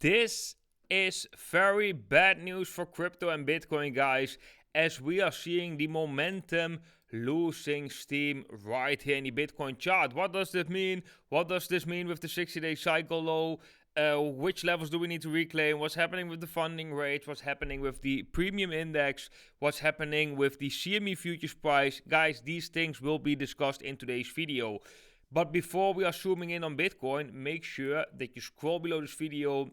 This is very bad news for crypto and Bitcoin, guys, as we are seeing the momentum losing steam right here in the Bitcoin chart. What does that mean? What does this mean with the 60-day cycle low? Which levels do we need to reclaim? What's happening with the funding rate? What's happening with the premium index? What's happening with the CME futures price? Guys, these things will be discussed in today's video. But before we are zooming in on Bitcoin, make sure that you scroll below this video,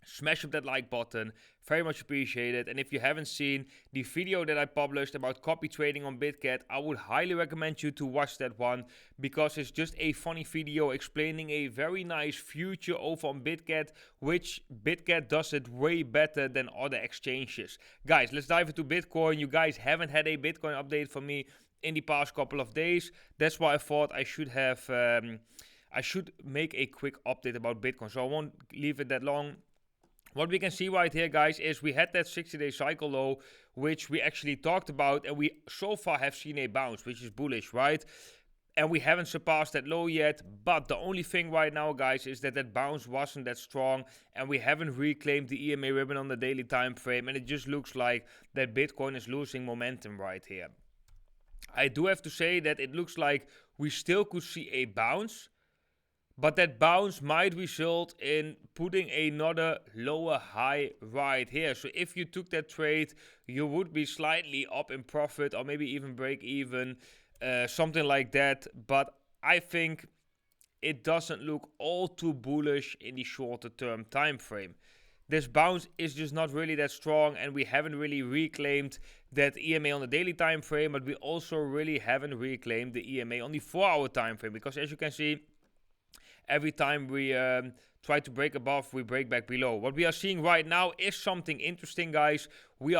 smash up that like button, very much appreciated. And if you haven't seen the video that I published about copy trading on bitget, I would highly recommend you to watch that one, because it's just a funny video explaining a very nice future over on bitget, which bitget does it way better than other exchanges. Guys, let's dive into Bitcoin. You guys haven't had a Bitcoin update from me in the past couple of days. That's why I thought I should have I should make a quick update about Bitcoin, so I won't leave it that long. What we can see right here, guys, is we had that 60-day cycle low, which we actually talked about, and we so far have seen a bounce, which is bullish, right? And we haven't surpassed that low yet, but the only thing right now, guys, is that that bounce wasn't that strong, and we haven't reclaimed the EMA ribbon on the daily time frame, and it just looks like that Bitcoin is losing momentum right here. I do have to say that it looks like we still could see a bounce, but that bounce might result in putting another lower high right here. So if you took that trade, you would be slightly up in profit, or maybe even break even, something like that. But I think it doesn't look all too bullish in the shorter term time frame. This bounce is just not really that strong, and we haven't really reclaimed that EMA on the daily time frame, but we also really haven't reclaimed the EMA on the 4-hour time frame, because as you can see, every time we try to break above, we break back below. What we are seeing right now is something interesting, guys. We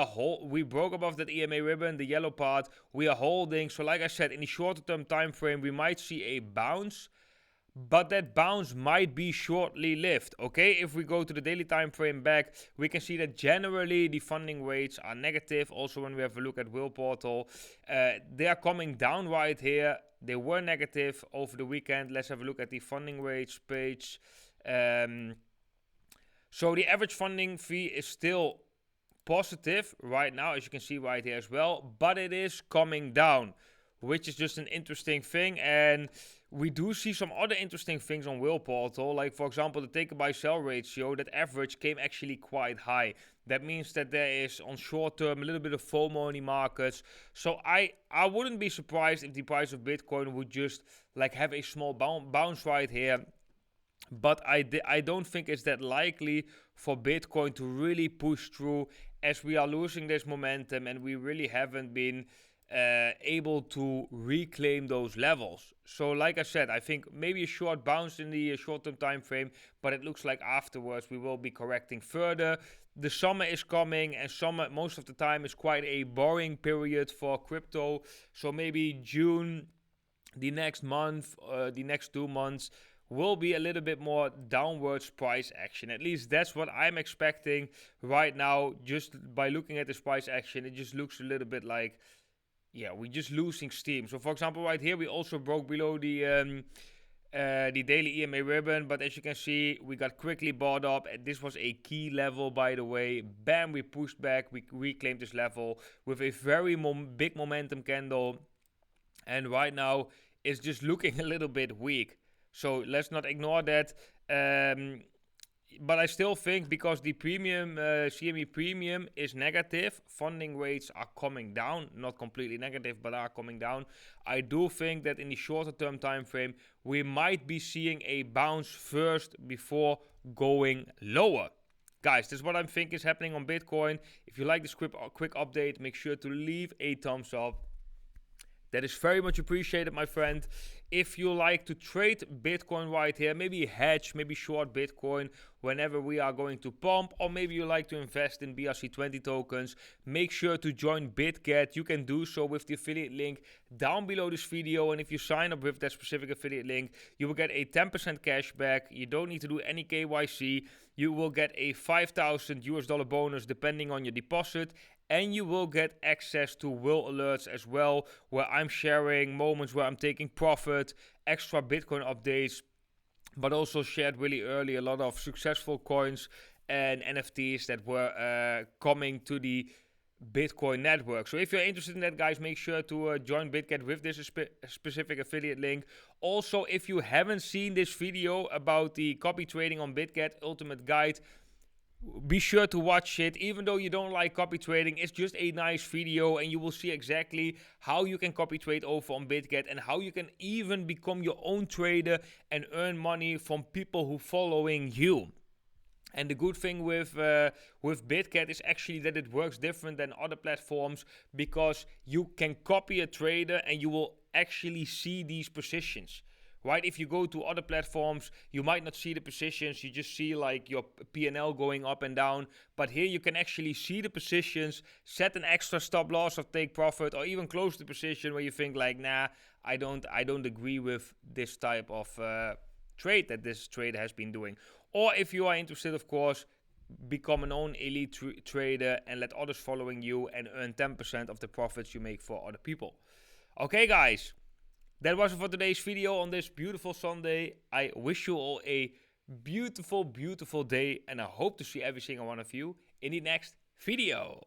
broke above that EMA ribbon, the yellow part. We are holding. So like I said, in the shorter term time frame, we might see a bounce, but that bounce might be shortly lived. Okay, if we go to the daily time frame back, we can see that generally the funding rates are negative. Also, when we have a look at WhalePortal, they are coming down right here. They were negative over the weekend. Let's have a look at the funding rates page. So the average funding fee is still positive right now, as you can see right here as well, but it is coming down, which is just an interesting thing. And we do see some other interesting things on WhalePortal, like for example the take buy sell ratio. That average came actually quite high. That means that there is on short term a little bit of FOMO in the markets. So I wouldn't be surprised if the price of Bitcoin would just like have a small bounce right here. But I don't think it's that likely for Bitcoin to really push through, as we are losing this momentum and we really haven't been able to reclaim those levels. So like I said, I think maybe a short bounce in the short-term time frame, but it looks like afterwards we will be correcting further. The summer is coming, and summer most of the time is quite a boring period for crypto. So maybe June, the next month, the next 2 months will be a little bit more downwards price action. At least that's what I'm expecting right now. Just by looking at this price action, it just looks a little bit like, yeah, we're just losing steam. So for example, right here, we also broke below the daily EMA ribbon, but as you can see, we got quickly bought up. And this was a key level, by the way. Bam, we pushed back. We reclaimed this level with a very big momentum candle. And right now, it's just looking a little bit weak. So let's not ignore that. But I still think, because the premium CME premium is negative, funding rates are coming down, not completely negative, but are coming down. I do think that in the shorter term time frame, we might be seeing a bounce first before going lower. Guys, this is what I think is happening on Bitcoin. If you like this quick update, make sure to leave a thumbs up. That is very much appreciated, my friend. If you like to trade Bitcoin right here, maybe hedge, maybe short Bitcoin whenever we are going to pump, or maybe you like to invest in BRC20 tokens, make sure to join bitget. You can do so with the affiliate link down below this video, and if you sign up with that specific affiliate link, you will get a 10% cashback. You don't need to do any KYC. You will get a $5,000 bonus depending on your deposit, and you will get access to WhaleAlerts as well, where I'm sharing moments where I'm taking profit, extra Bitcoin updates, but also shared really early a lot of successful coins and NFTs that were coming to the Bitcoin network. So if you're interested in that, guys, make sure to join bitget with this specific affiliate link. Also, if you haven't seen this video about the copy trading on bitget ultimate guide, be sure to watch it. Even though you don't like copy trading, it's just a nice video, and you will see exactly how you can copy trade over on bitget and how you can even become your own trader and earn money from people who following you. And the good thing with bitget is actually that it works different than other platforms, because you can copy a trader and you will actually see these positions. Right? If you go to other platforms, you might not see the positions. You just see like your P&L going up and down. But here you can actually see the positions, set an extra stop loss or take profit, or even close the position where you think like, nah, I don't agree with this type of trade that this trader has been doing. Or if you are interested, of course, become an own elite trader and let others following you and earn 10% of the profits you make for other people. Okay, guys, that was it for today's video on this beautiful Sunday. I wish you all a beautiful, beautiful day, and I hope to see every single one of you in the next video.